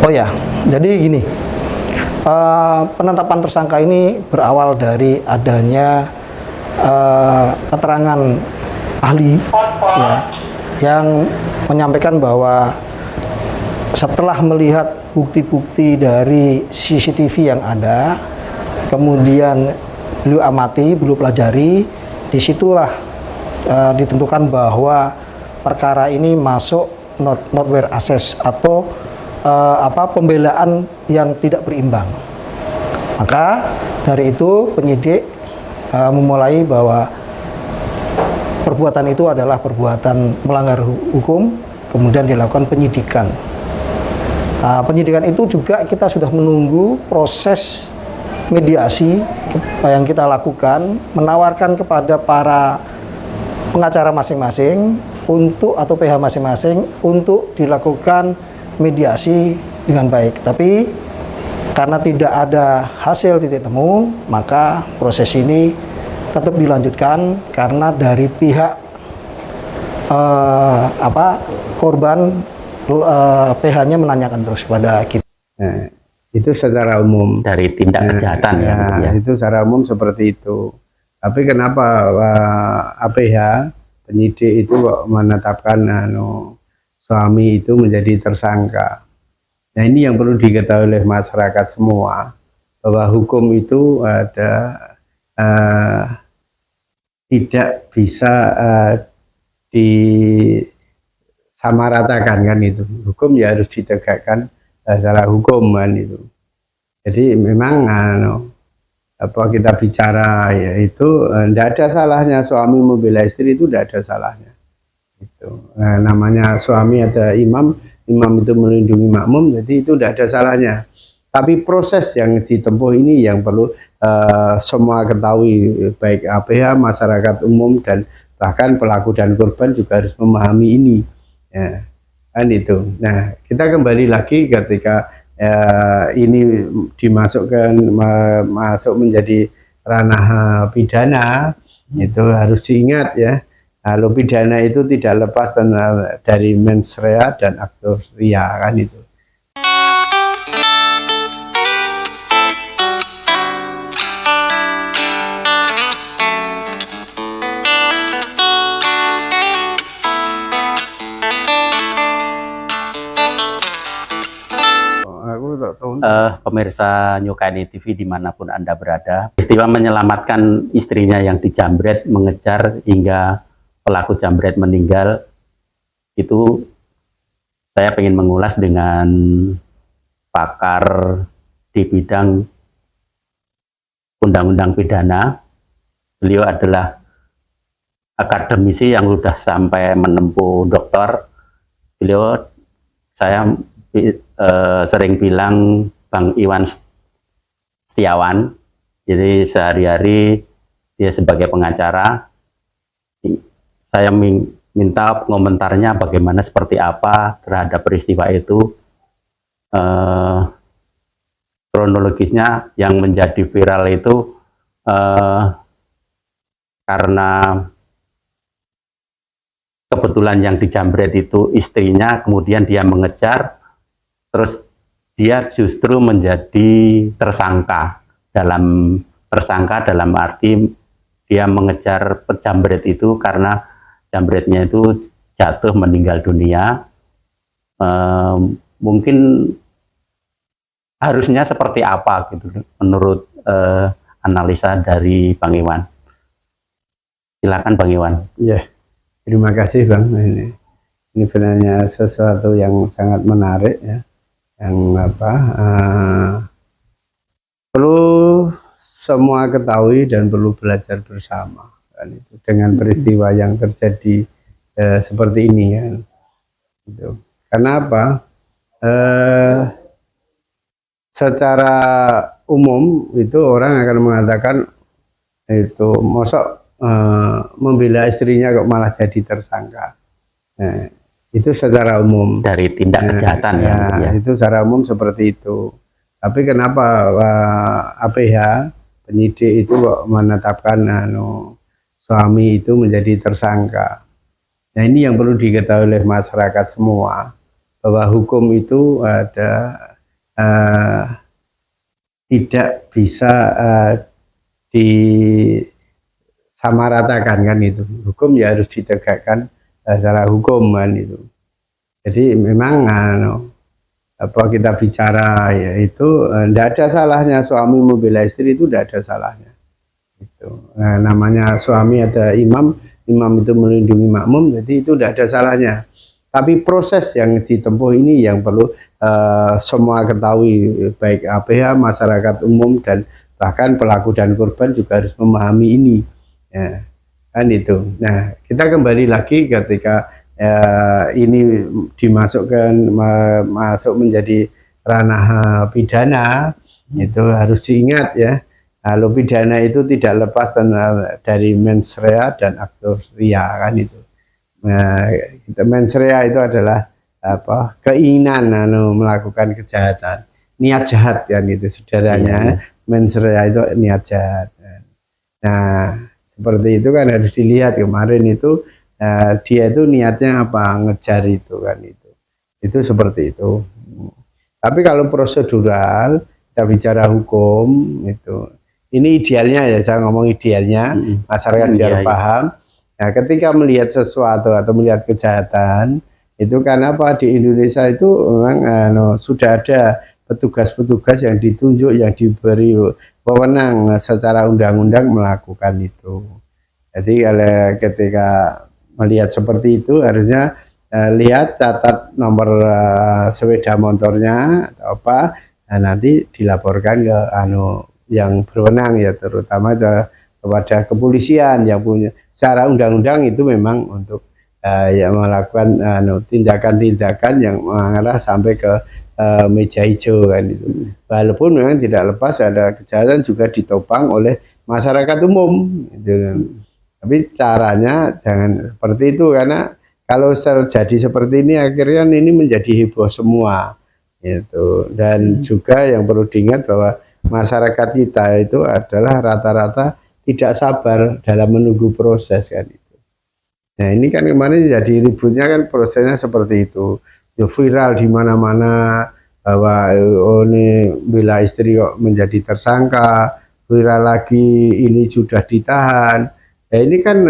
Oh ya, jadi gini, penetapan tersangka ini berawal dari adanya keterangan ahli ya, yang menyampaikan bahwa setelah melihat bukti-bukti dari CCTV yang ada, kemudian beliau amati, beliau pelajari, disitulah ditentukan bahwa perkara ini masuk not where assess atau pembelaan yang tidak berimbang. Maka dari itu penyidik memulai bahwa perbuatan itu adalah perbuatan melanggar hukum, kemudian dilakukan penyidikan. Penyidikan itu juga kita sudah menunggu proses mediasi yang kita lakukan, menawarkan kepada para pengacara masing-masing atau PH masing-masing untuk dilakukan mediasi dengan baik. Tapi karena tidak ada hasil titik temu, maka proses ini tetap dilanjutkan karena dari pihak korban PH-nya menanyakan terus kepada kita. Nah, itu secara umum dari tindak kejahatan ya. Itu secara umum seperti itu. Tapi kenapa APH penyidik itu menetapkan suami itu menjadi tersangka? Nah, ini yang perlu diketahui oleh masyarakat semua, bahwa hukum itu tidak bisa disamaratakan kan itu. Hukum ya harus ditegakkan secara hukum kan itu. Jadi memang kita bicara yaitu tidak ada salahnya suami membela istri, itu tidak ada salahnya. Itu namanya suami ada imam itu melindungi makmum, jadi itu tidak ada salahnya. Tapi proses yang ditempuh ini yang perlu semua ketahui, baik APH, masyarakat umum, dan bahkan pelaku dan korban juga harus memahami ini. Ya, kan itu. Nah, kita kembali lagi ketika ini dimasukkan masuk menjadi ranah pidana, itu harus diingat ya. Kalau pidana itu tidak lepas dari mens rea dan actus rea kan itu. Pemirsa Nyukani TV dimanapun Anda berada, peristiwa menyelamatkan istrinya yang dijambret, mengejar hingga pelaku jambret meninggal, itu saya ingin mengulas dengan pakar di bidang undang-undang pidana. Beliau adalah akademisi yang sudah sampai menempuh doktor. Beliau, saya sering bilang Bang Iwan Setiawan. Jadi sehari-hari dia sebagai pengacara. Saya minta komentarnya bagaimana, seperti apa terhadap peristiwa itu, kronologisnya yang menjadi viral itu karena kebetulan yang dijambret itu istrinya, kemudian dia mengejar, terus dia justru menjadi tersangka dalam arti dia mengejar penjambret itu karena jambretnya itu jatuh meninggal dunia. Mungkin harusnya seperti apa gitu menurut analisa dari Bang Iwan. Silakan Bang Iwan. Ya, terima kasih Bang. Ini sebenarnya sesuatu yang sangat menarik ya, yang perlu semua ketahui dan perlu belajar bersama kan itu, dengan peristiwa yang terjadi seperti ini kan itu. Karena apa? Secara umum itu orang akan mengatakan itu mosok membela istrinya kok malah jadi tersangka. Nah, itu secara umum dari tindak kejahatan ya. Itu secara umum seperti itu. Tapi kenapa APH penyidik itu kok menetapkan suami itu menjadi tersangka? Nah, ini yang perlu diketahui oleh masyarakat semua, bahwa hukum itu ada tidak bisa disamaratakan kan itu. Hukum ya harus ditegakkan secara hukum kan itu. Jadi memang apa kita bicara ya itu tidak ada salahnya suami membela istri, itu tidak ada salahnya. Itu namanya suami ada imam, imam itu melindungi makmum, jadi itu tidak ada salahnya. Tapi proses yang ditempuh ini yang perlu semua ketahui, baik APH, masyarakat umum, dan bahkan pelaku dan korban juga harus memahami ini, ya, kan itu. Nah, kita kembali lagi ketika ini dimasukkan masuk menjadi ranah pidana, itu harus diingat ya. Kalau pidana itu tidak lepas dari mens rea dan actus rea kan itu. Nah, mens rea itu adalah apa, keinginan melakukan kejahatan, niat jahat kan itu saudaranya. Mens rea itu niat jahat. Nah, seperti itu kan harus dilihat kemarin itu dia itu niatnya apa, ngejar itu kan itu seperti itu. Tapi kalau prosedural kita bicara hukum itu, ini idealnya ya, saya ngomong idealnya, masyarakat biar paham. Nah, ketika melihat sesuatu atau melihat kejahatan itu kan apa, di Indonesia itu memang sudah ada petugas-petugas yang ditunjuk, yang diberi wewenang secara undang-undang melakukan itu. Jadi kalau ketika melihat seperti itu harusnya lihat, catat nomor sepeda motornya atau apa, nanti dilaporkan ke yang berwenang ya, terutama kepada kepolisian yang punya secara undang-undang itu memang untuk yang melakukan tindakan-tindakan yang mengarah sampai ke meja hijau kan itu. Walaupun memang tidak lepas ada kejahatan juga ditopang oleh masyarakat umum gitu. Tapi caranya jangan seperti itu, karena kalau terjadi seperti ini akhirnya ini menjadi heboh semua gitu. Dan juga yang perlu diingat bahwa masyarakat kita itu adalah rata-rata tidak sabar dalam menunggu proses kan itu. Nah, ini kan kemarin jadi ributnya kan prosesnya seperti itu. Ya, viral di mana-mana bahwa ini bela istri kok menjadi tersangka, viral lagi ini sudah ditahan. Nah, ini kan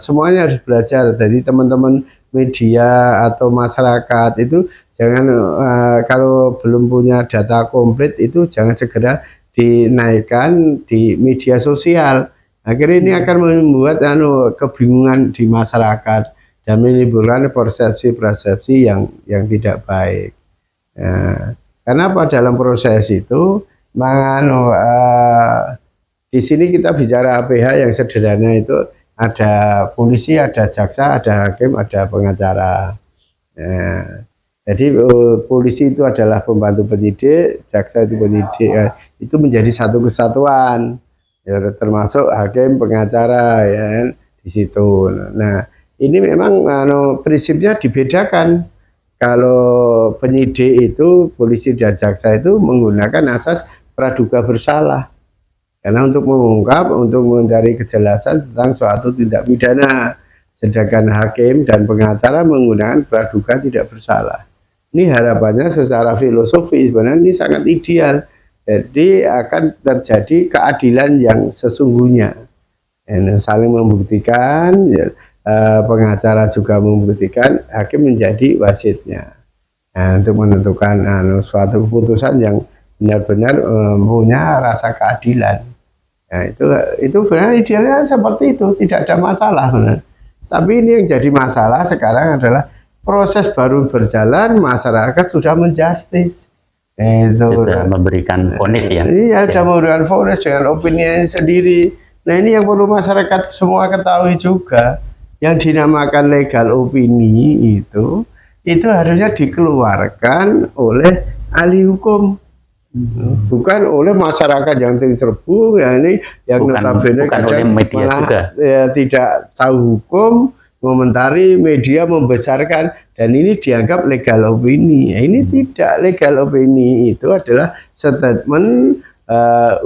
semuanya harus belajar. Jadi teman-teman media atau masyarakat itu jangan kalau belum punya data komplit itu jangan segera dinaikkan di media sosial. Akhirnya ini akan membuat kebingungan di masyarakat dan menimbulkan persepsi-persepsi yang tidak baik. Karena apa, dalam proses itu di sini kita bicara APH yang sederhana itu ada polisi, ada jaksa, ada hakim, ada pengacara. Jadi polisi itu adalah pembantu penyidik, jaksa itu penyidik, itu menjadi satu kesatuan, ya, termasuk hakim, pengacara ya di situ. Nah, ini memang prinsipnya dibedakan. Kalau penyidik itu, polisi dan jaksa itu menggunakan asas praduga bersalah. Karena untuk mengungkap, untuk mencari kejelasan tentang suatu tindak pidana. Sedangkan hakim dan pengacara menggunakan praduga tidak bersalah. Ini harapannya secara filosofi sebenarnya ini sangat ideal. Jadi akan terjadi keadilan yang sesungguhnya. Saling membuktikan, ya, pengacara juga membuktikan, hakim menjadi wasitnya. Nah, untuk menentukan suatu keputusan yang benar-benar punya rasa keadilan. Nah, itu benar idealnya seperti itu, tidak ada masalah benar. Tapi ini yang jadi masalah sekarang adalah proses baru berjalan, masyarakat sudah menjustis. Sudah memberikan vonis ya. Iya, sudah memberikan vonis dengan opini sendiri. Nah, ini yang perlu masyarakat semua ketahui juga. Yang dinamakan legal opini itu harusnya dikeluarkan oleh ahli hukum. Bukan oleh masyarakat yang terserbu, ya ini yang notabene bukan oleh media juga. Ya, tidak tahu hukum, komentari media membesarkan, dan ini dianggap legal opini. Ya, ini tidak, legal opini itu adalah statement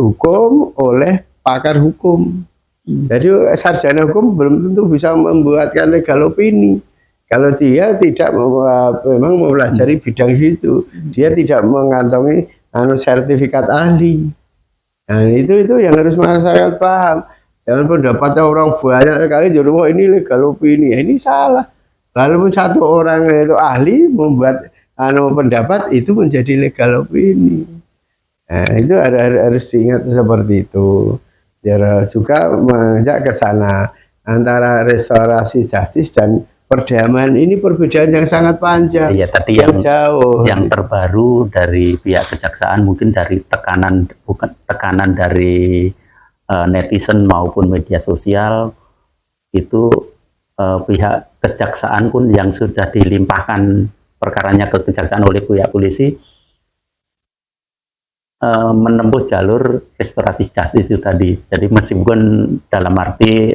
hukum oleh pakar hukum. Jadi sarjana hukum belum tentu bisa membuatkan legal opini. Kalau dia tidak memang mempelajari bidang situ, dia tidak mengantongi sertifikat ahli. Nah, itu yang harus masyarakat paham. Jangan pendapatnya orang banyak sekali jadi wah ini legal opini. Ini salah. Walaupun satu orang itu ahli membuat pendapat itu menjadi legal opini. Nah, itu harus diingat seperti itu. Ya, juga mengajak ke sana antara restorasi justice dan perdamaian ini perbedaan yang sangat panjang. Iya, tadi yang jauh. Yang terbaru dari pihak kejaksaan mungkin dari tekanan dari netizen maupun media sosial itu pihak kejaksaan pun yang sudah dilimpahkan perkaranya ke kejaksaan oleh pihak polisi menempuh jalur restoratif justice itu tadi. Jadi meskipun dalam arti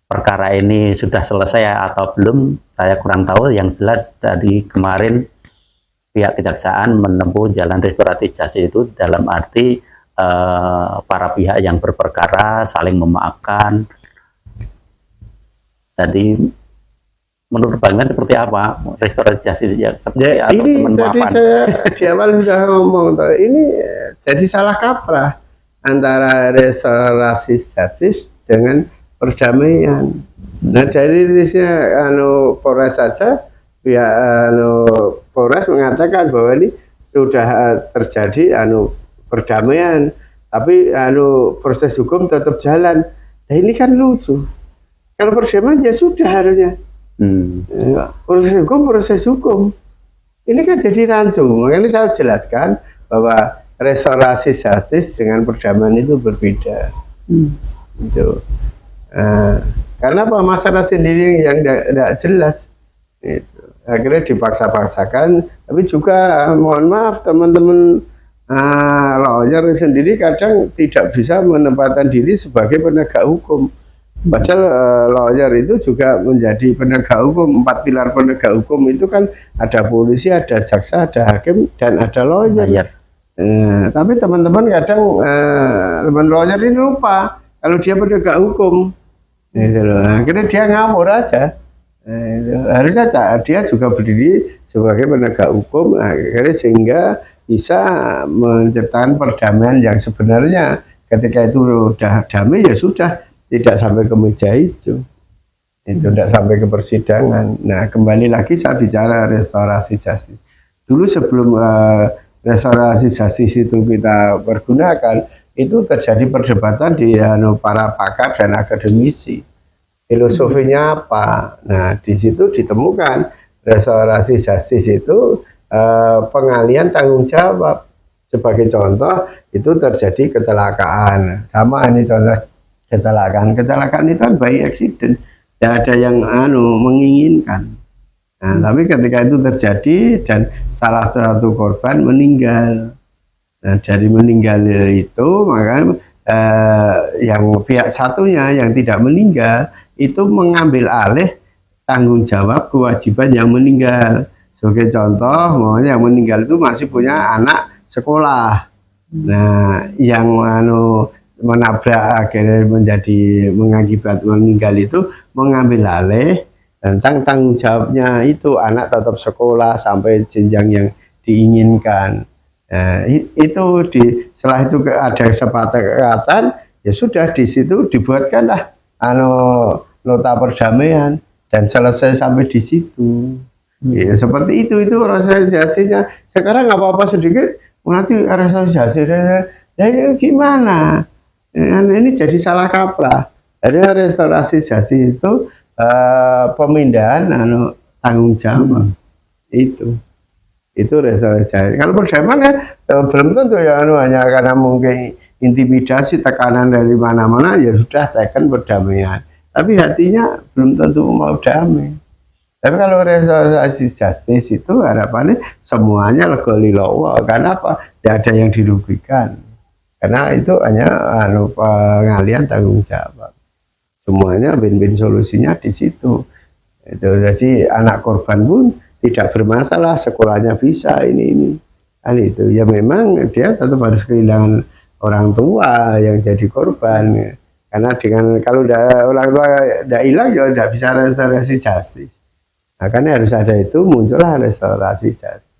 perkara ini sudah selesai atau belum, saya kurang tahu. Yang jelas dari kemarin pihak kejaksaan menempuh jalan restoratif justice itu dalam arti para pihak yang berperkara saling memaafkan. Jadi menurut Bang seperti apa restoratif justice ya, seperti ya, ini tadi saya di awal sudah ngomong ini jadi salah kaprah antara restorasi justice dengan perdamaian. Nah dari rilisnya Polres saja pihak Polres mengatakan bahwa ini sudah terjadi perdamaian, tapi proses hukum tetap jalan. Nah ini kan lucu. Kalau perdamaian ya sudah harusnya. Proses hukum ini kan jadi rancu. Makanya saya jelaskan bahwa restorasi justice dengan perdamaian itu berbeda. Itu karena apa, masyarakat sendiri yang tidak jelas itu. Akhirnya dipaksa-paksakan. Tapi juga mohon maaf teman-teman lawyer sendiri kadang tidak bisa menempatkan diri sebagai penegak hukum. Padahal lawyer itu juga menjadi penegak hukum. 4 pilar penegak hukum itu kan ada polisi, ada jaksa, ada hakim, dan ada lawyer. Tapi teman-teman kadang teman lawyer ini lupa kalau dia penegak hukum. Akhirnya dia ngawur aja. Harusnya dia juga berdiri sebagai penegak hukum, akhirnya sehingga bisa menciptakan perdamaian yang sebenarnya. Ketika itu sudah damai ya sudah, tidak sampai ke meja itu tidak sampai ke persidangan. Nah kembali lagi saya bicara restorasi justice. Dulu sebelum restorasi justice itu kita pergunakan, itu terjadi perdebatan di para pakar dan akademisi. Filosofinya apa? Nah di situ ditemukan restorasi justice itu pengalihan tanggung jawab. Sebagai contoh itu terjadi kecelakaan. Sama ini contoh kecelakaan itu kan by accident, tidak ada yang menginginkan. Nah, tapi ketika itu terjadi dan salah satu korban meninggal. Nah, dari meninggal itu maka yang pihak satunya yang tidak meninggal itu mengambil alih tanggung jawab kewajiban yang meninggal. Sebagai contoh, yang meninggal itu masih punya anak sekolah. Nah, yang menabrak akhirnya mengakibat meninggal itu mengambil alih tentang tanggung jawabnya itu anak tetap sekolah sampai jenjang yang diinginkan. Nah, itu setelah itu ada kesepakatan ya sudah di situ dibuatkanlah nota perdamaian dan selesai sampai di situ. Ya, seperti itu rasanya. Sekarang nggak apa-apa sedikit nanti rasanya ya gimana? Ini jadi salah kaprah. Ada restorasi justice itu pemindahan tanggung jawab itu restorasi justice. Kalau perdamaian belum tentu ya hanya karena mungkin intimidasi tekanan dari mana-mana ya sudah tekan perdamaian. Tapi hatinya belum tentu mau damai. Tapi kalau restorasi justice itu harapannya semuanya legally law. Karena apa? Tidak ada yang dirugikan. Karena itu hanya pengalihan tanggung jawab. Semuanya win-win solusinya di situ. Jadi anak korban pun tidak bermasalah, sekolahnya bisa ini. Hal itu ya memang dia tetap harus kehilangan orang tua yang jadi korban. Karena dengan kalau orang tua tidak hilang ya tidak bisa restorasi justice. Makanya harus ada itu, muncullah restorasi justice.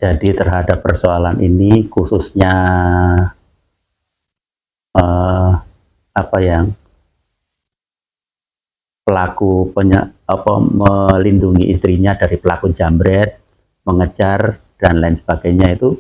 Jadi terhadap persoalan ini khususnya apa yang pelaku melindungi istrinya dari pelaku jambret, mengejar dan lain sebagainya itu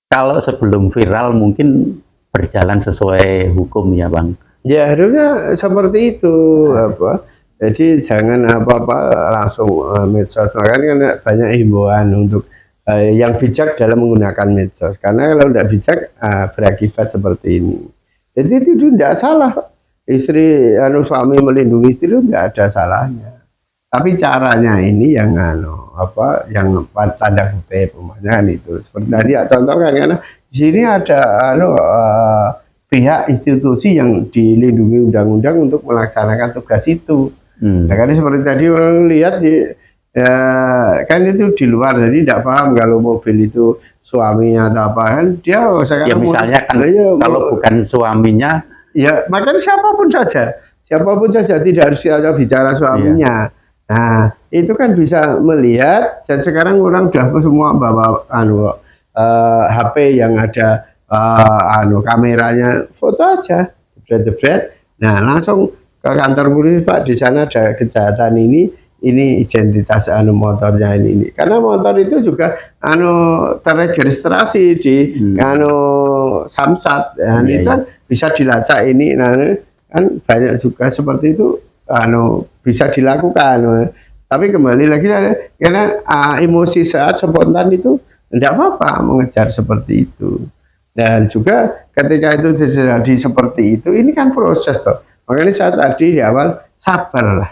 kalau sebelum viral mungkin berjalan sesuai hukum ya Bang. Ya harusnya seperti itu apa. Jadi jangan apa-apa langsung medsos. Makanya kan banyak himbauan untuk yang bijak dalam menggunakan medsos. Karena kalau tidak bijak berakibat seperti ini. Jadi itu tidak salah. Istri suami melindungi istri itu tidak ada salahnya. Tapi caranya ini yang yang tanda kutip umpamanya itu. Seperti tadi contohkan karena di sini ada pihak institusi yang dilindungi undang-undang untuk melaksanakan tugas itu. Nah, karena seperti tadi orang lihat kan itu di luar, jadi tidak paham kalau mobil itu suaminya atau apa kan dia ya misalnya kan kalau bukan suaminya ya makanya siapapun saja tidak harus bicara suaminya. Nah itu kan bisa melihat dan sekarang orang sudah semua bawa HP yang ada kameranya, foto aja, jebret. Nah langsung ke kantor polisi, Pak, di sana ada kejahatan ini identitas motornya ini. Karena motor itu juga terregistrasi di Samsat. Itu kan bisa dilacak ini. Nah, kan banyak juga seperti itu bisa dilakukan. Tapi kembali lagi karena emosi saat spontan itu tidak apa-apa mengejar seperti itu. Dan juga ketika itu terjadi seperti itu, ini kan proses toh. Makanya saat tadi di awal sabarlah,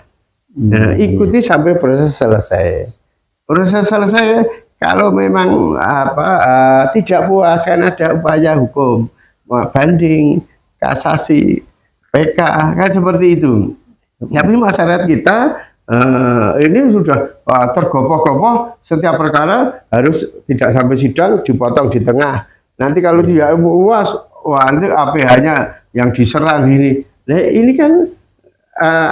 ikuti sampai proses selesai. Proses selesai kalau memang tidak puas kan ada upaya hukum, banding, kasasi, PK kan seperti itu. Tapi masyarakat kita ini sudah tergopoh-gopoh, setiap perkara harus tidak sampai sidang dipotong di tengah. Nanti kalau tidak puas, nanti APH-nya yang diserang ini. Nah, ini kan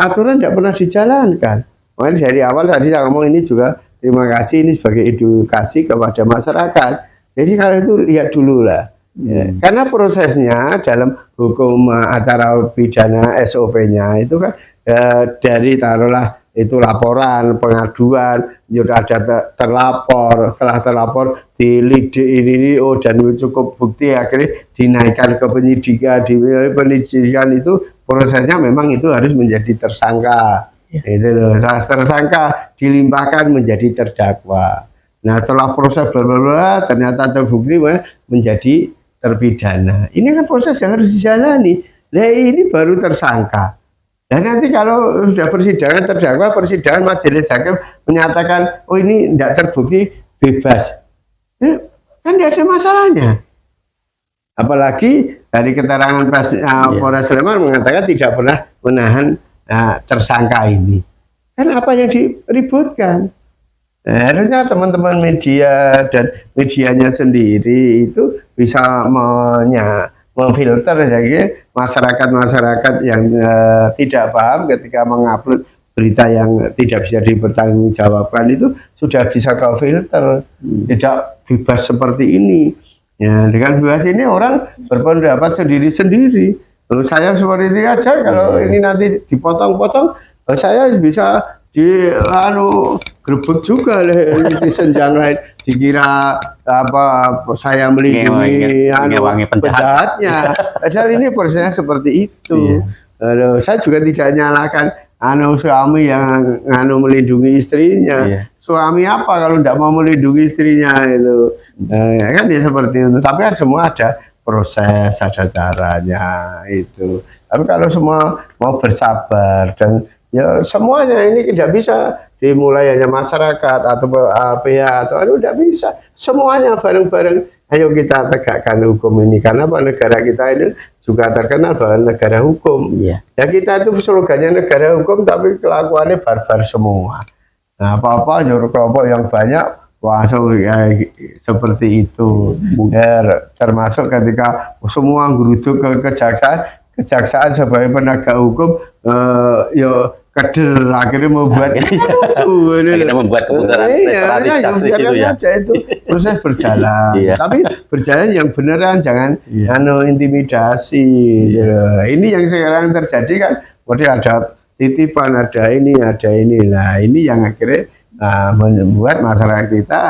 aturan tidak pernah dijalankan. Makanya dari awal tadi saya ngomong ini juga terima kasih ini sebagai edukasi kepada masyarakat. Jadi kalau itu lihat dulu lah. Ya, karena prosesnya dalam hukum acara pidana SOP-nya itu kan dari taruhlah itu laporan, pengaduan, ada terlapor, setelah terlapor dilidik ini dan cukup bukti akhirnya dinaikkan ke penyidikan. Di penyidikan itu prosesnya memang itu harus menjadi tersangka. Itu loh, tersangka dilimpahkan menjadi terdakwa. Nah, setelah proses bla ternyata terbukti menjadi terpidana. Ini kan proses yang harus dijalani. Nah, ini baru tersangka. Dan nanti kalau sudah persidangan terdakwa, persidangan majelis hakim menyatakan, oh ini tidak terbukti, bebas. Kan tidak ada masalahnya. Apalagi dari keterangan Polres Sleman mengatakan tidak pernah menahan tersangka ini. Kan apa yang diributkan? Nah, harusnya teman-teman media dan medianya sendiri itu bisa memfilter masyarakat-masyarakat yang tidak paham ketika mengupload berita yang tidak bisa dipertanggungjawabkan itu sudah bisa ke filter, tidak bebas seperti ini. Ya, dengan bebas ini orang berpendapat sendiri-sendiri. Menurut saya seperti ini aja, kalau ini nanti dipotong-potong, saya bisa grebek juga netizen yang lain dikira saya melindungi penjahatnya. Padahal ini prosesnya seperti itu. Saya juga tidak nyalakan suami yang melindungi istrinya. Suami apa kalau tidak mau melindungi istrinya itu? Kan dia seperti itu. Tapi kan semua ada proses, ada caranya itu. Tapi kalau semua mau bersabar dan ya semuanya ini tidak bisa dimulai hanya masyarakat atau pihak atau tidak bisa. Semuanya bareng-bareng. Ayo kita tegakkan hukum ini karena negara kita ini juga terkenal bahwa negara hukum. Ya kita itu slogannya negara hukum tapi kelakuannya barbar semua. Nah apa-apa nyuruh kelompok yang banyak seperti itu. Termasuk ketika semua gerujuk ke kejaksaan sebagai penegak hukum yo kader akhirnya membuat Akhirnya membuat keputusan restoratif justice itu ya. aja itu proses berjalan. Iya. Tapi berjalan yang beneran, jangan intimidasi. Gitu. Ini yang sekarang terjadi kan, kemudian ada titipan, ada ini. Nah ini yang akhirnya membuat masyarakat kita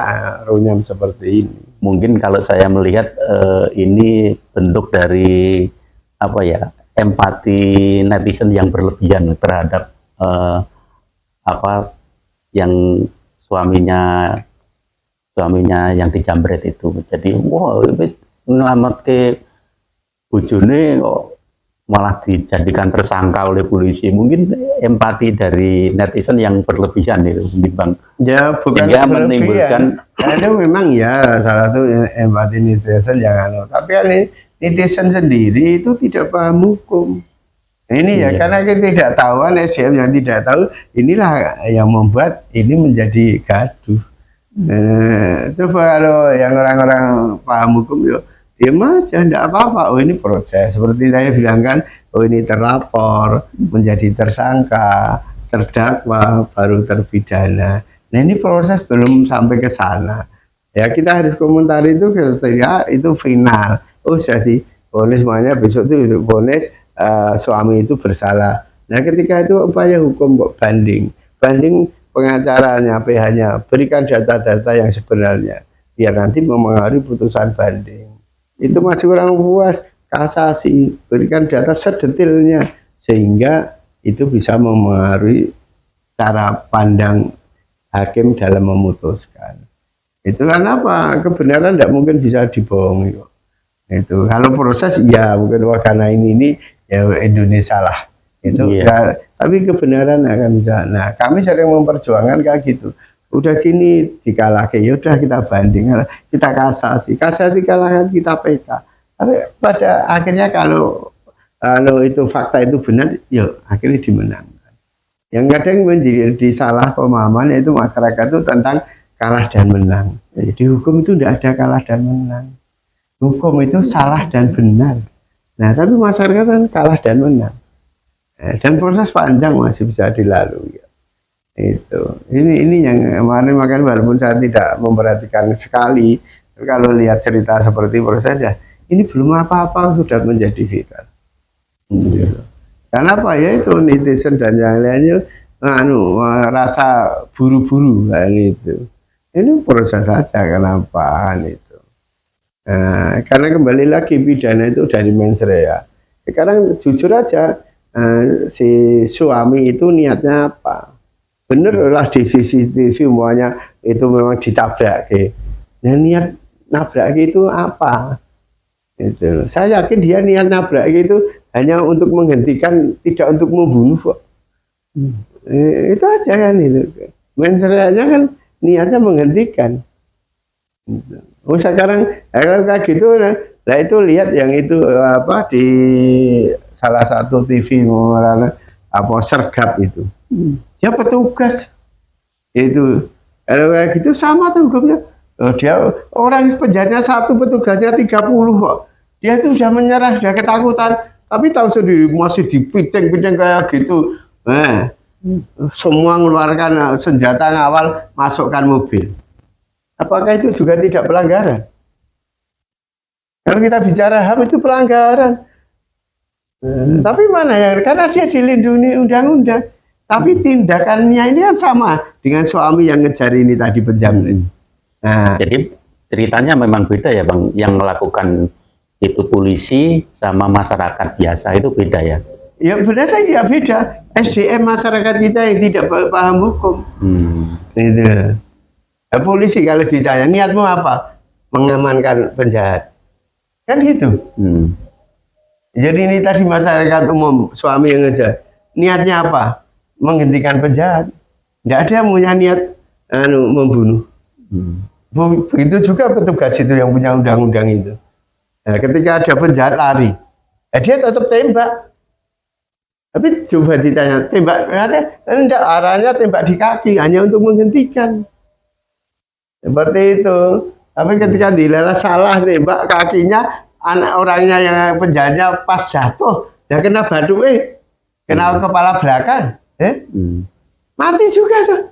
runyam seperti ini. Mungkin kalau saya melihat ini bentuk dari apa ya, empati netizen yang berlebihan terhadap apa yang suaminya yang dijambret itu. Jadi wah, ini ngelamat ke bojone kok malah dijadikan tersangka oleh polisi. Mungkin empati dari netizen yang berlebihan itu, Bang. Ya bukan sehingga berlebihan. menimbulkan Itu memang ya salah satu empati netizen yang tapi kan netizen sendiri itu tidak paham hukum. Ini ya karena ketidaktahuan SDM yang tidak tahu, inilah yang membuat ini menjadi gaduh. Coba kalau yang orang-orang paham hukum yuk diam aja, tidak apa-apa. Oh ini proses, seperti saya bilang kan, oh ini terlapor, menjadi tersangka, terdakwa, baru terpidana. Nah ini proses belum sampai ke sana. Ya kita harus komentari itu ketika itu final. Oh jadi vonis semuanya besok itu vonis suami itu bersalah. Nah ketika itu upaya hukum kok banding pengacaranya, PH-nya berikan data-data yang sebenarnya biar nanti mempengaruhi putusan banding. Itu masih kurang puas, kasasi, berikan data sedetilnya sehingga itu bisa mempengaruhi cara pandang hakim dalam memutuskan. Itu kan apa? Kebenaran tidak mungkin bisa dibohongi. Itu kalau proses ya mungkin karena ini ya Indonesia lah itu ya, tapi kebenaran akan bisa. Nah kami sering memperjuangkan kayak gitu, udah gini dikalahkan ya udah kita banding, kita kasasi kalahkan, kita PK, tapi pada akhirnya kalau itu fakta itu benar ya akhirnya dimenangkan. Yang kadang menjadi salah pemahaman yaitu masyarakat itu tentang kalah dan menang. Jadi hukum itu tidak ada kalah dan menang, hukum itu salah dan benar. Nah, tapi masyarakat kan kalah dan menang. Dan proses panjang masih bisa dilalui. Itu. Ini yang kemarin makanya walaupun saya tidak memperhatikan sekali, kalau lihat cerita seperti prosesnya, ini belum apa-apa sudah menjadi viral. Karena apa ya itu netizen dan yang lainnya rasa buru-buru kan itu. Ini proses saja kenapa itu. Karena kembali lagi pidana itu dari mens rea. Sekarang jujur aja, si suami itu niatnya apa? Bener lah di CCTV semuanya itu memang ditabrak. Nah niat nabrak itu apa? Itu. Saya yakin dia niat nabrak itu hanya untuk menghentikan, tidak untuk membunuh kok. Itu aja kan itu. Mens reanya kan niatnya menghentikan. Oh sekarang kalau kayak gitu, nah itu lihat yang itu apa di salah satu TV apa sergap itu, dia petugas itu. Kalau kayak gitu sama tuh hukumnya. Dia orang penjahatnya 1, petugasnya 30 kok. Dia itu sudah menyerah, sudah ketakutan, tapi tahu sendiri masih dipiting-piting kayak gitu. Nah, semua mengeluarkan senjata ngawal, masukkan mobil. Apakah itu juga tidak pelanggaran? Kalau kita bicara HAM itu pelanggaran. Tapi mana ya? Karena dia dilindungi undang-undang. Tapi tindakannya ini kan sama dengan suami yang ngejar ini tadi penjamret. Nah, jadi ceritanya memang beda ya Bang. Yang melakukan itu polisi sama masyarakat biasa itu beda ya? Ya benar saja beda. SDM masyarakat kita yang tidak paham hukum. Itu. Nah, polisi kalau ditanya niatmu apa? Mengamankan penjahat. Kan gitu. Jadi ini tadi masyarakat umum, suami yang ngejar. Niatnya apa? Menghentikan penjahat. Tidak ada yang punya niat membunuh. Begitu juga petugas itu yang punya undang-undang itu. Nah, ketika ada penjahat lari, dia tetap tembak. Tapi coba ditanya, tembak enggak, arahnya tembak di kaki hanya untuk menghentikan. Seperti itu. Tapi ketika dilala salah tembak kakinya, anak orangnya yang penjahatnya pas jatuh, dia kena batu kena kepala belakang, mati juga tuh.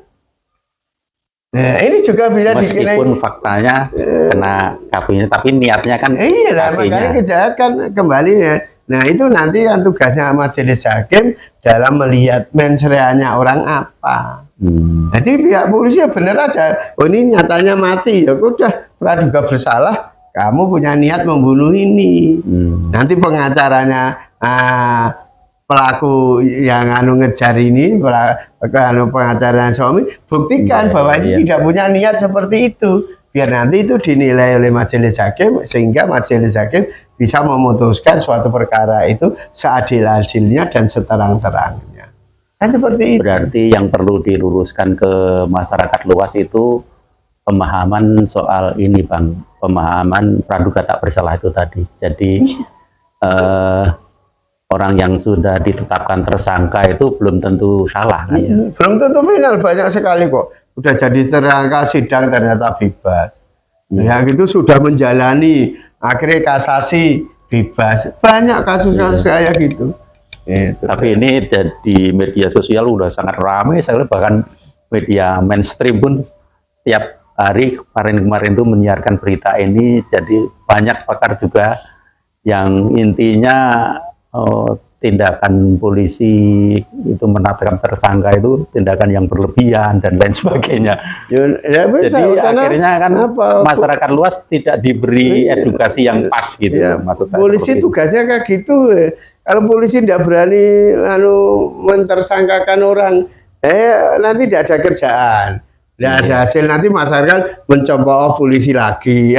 Nah, ini juga bisa meskipun faktanya kena kakinya, tapi niatnya kan iya, nah, makanya kejahatan kembali ya. Nah, itu nanti kan tugasnya majelis hakim dalam melihat mensreanya orang apa. Jadi pihak polisi ya bener aja, oh ini nyatanya mati, ya udah praduga bersalah, kamu punya niat membunuh ini. Nanti pengacaranya pelaku yang ngejar ini, pengacaranya suami, buktikan bahwa ini tidak punya niat seperti itu. Biar nanti itu dinilai oleh majelis hakim, sehingga majelis hakim bisa memutuskan suatu perkara itu seadil-adilnya dan seterang-terangnya. Kan seperti itu. Berarti yang perlu diluruskan ke masyarakat luas itu pemahaman soal ini, Bang. Pemahaman praduga tak bersalah itu tadi. Jadi orang yang sudah ditetapkan tersangka itu belum tentu salah kan? Belum tentu final, banyak sekali kok. Udah jadi tersangka sidang ternyata bebas. Ya gitu sudah menjalani akhirnya kasasi bebas. Banyak kasus-kasus kayak gitu. Tapi ini di media sosial udah sangat ramai sekali, bahkan media mainstream pun setiap hari kemarin itu menyiarkan berita ini. Jadi banyak pakar juga yang intinya tindakan polisi itu menetapkan tersangka itu tindakan yang berlebihan dan lain sebagainya. Ya, bisa, jadi akhirnya kan masyarakat luas tidak diberi edukasi yang pas gitu. Ya, maksud saya polisi tugasnya kayak gitu. Kalau polisi tidak berani mentersangkakan orang, nanti tidak ada kerjaan. Tidak ada hasil, nanti masyarakat mencoba polisi lagi.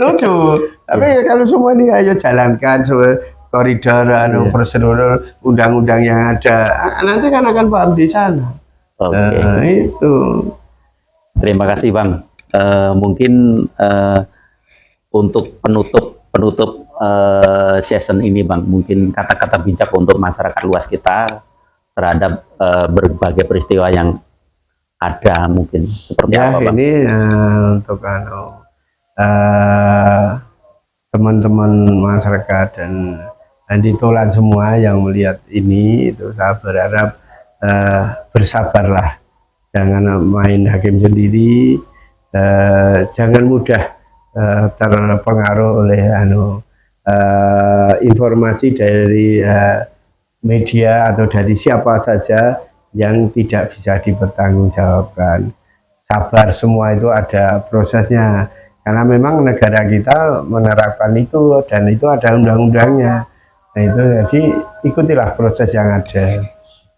Lucu. Tapi kalau semua ini ayo jalankan koridor prosedur undang-undang yang ada, nanti kan akan paham di sana. Nah, itu. Terima kasih, Bang. Mungkin untuk penutup season ini, Bang, mungkin kata-kata bijak untuk masyarakat luas kita terhadap berbagai peristiwa yang ada, mungkin seperti apa, Bang? Ini untuk teman-teman masyarakat dan ditolan semua yang melihat ini, itu saya berharap bersabarlah, jangan main hakim sendiri, jangan mudah terpengaruh oleh informasi dari media atau dari siapa saja yang tidak bisa dipertanggungjawabkan. Sabar, semua itu ada prosesnya, karena memang negara kita menerapkan itu dan itu ada undang-undangnya. Nah itu, jadi ikutilah proses yang ada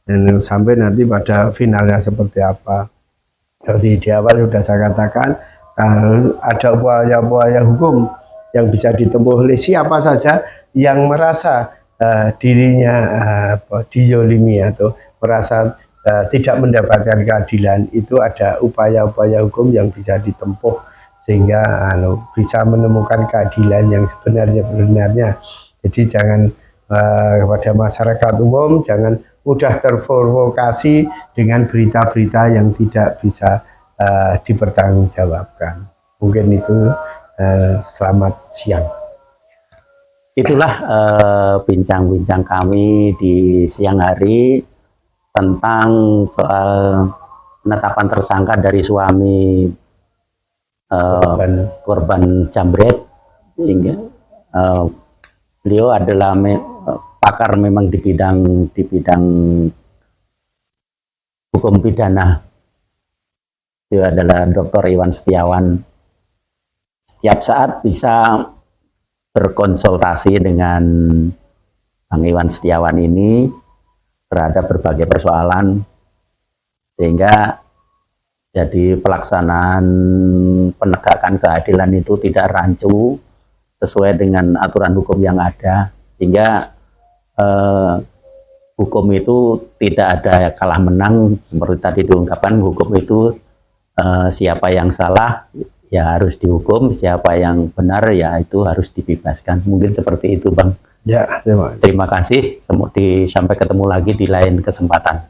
dan sampai nanti pada finalnya seperti apa. Jadi di awal sudah saya katakan ada upaya-upaya hukum yang bisa ditempuh oleh siapa saja yang merasa dirinya dizolimi atau merasa tidak mendapatkan keadilan. Itu ada upaya-upaya hukum yang bisa ditempuh sehingga bisa menemukan keadilan yang sebenarnya. Jadi jangan kepada masyarakat umum, jangan mudah terprovokasi dengan berita-berita yang tidak bisa dipertanggungjawabkan. Mungkin itu. Selamat siang. Itulah bincang-bincang kami di siang hari tentang soal penetapan tersangka dari suami korban jambret, sehingga beliau adalah pakar memang di bidang hukum pidana. Dia adalah Dr. Iwan Setiawan. Setiap saat bisa berkonsultasi dengan Bang Iwan Setiawan ini terhadap berbagai persoalan, sehingga jadi pelaksanaan penegakan keadilan itu tidak rancu sesuai dengan aturan hukum yang ada, sehingga hukum itu tidak ada kalah menang. Seperti tadi diungkapkan, hukum itu siapa yang salah ya harus dihukum, siapa yang benar ya itu harus dibebaskan. Mungkin seperti itu, Bang. Ya, terima kasih. Sampai ketemu lagi di lain kesempatan.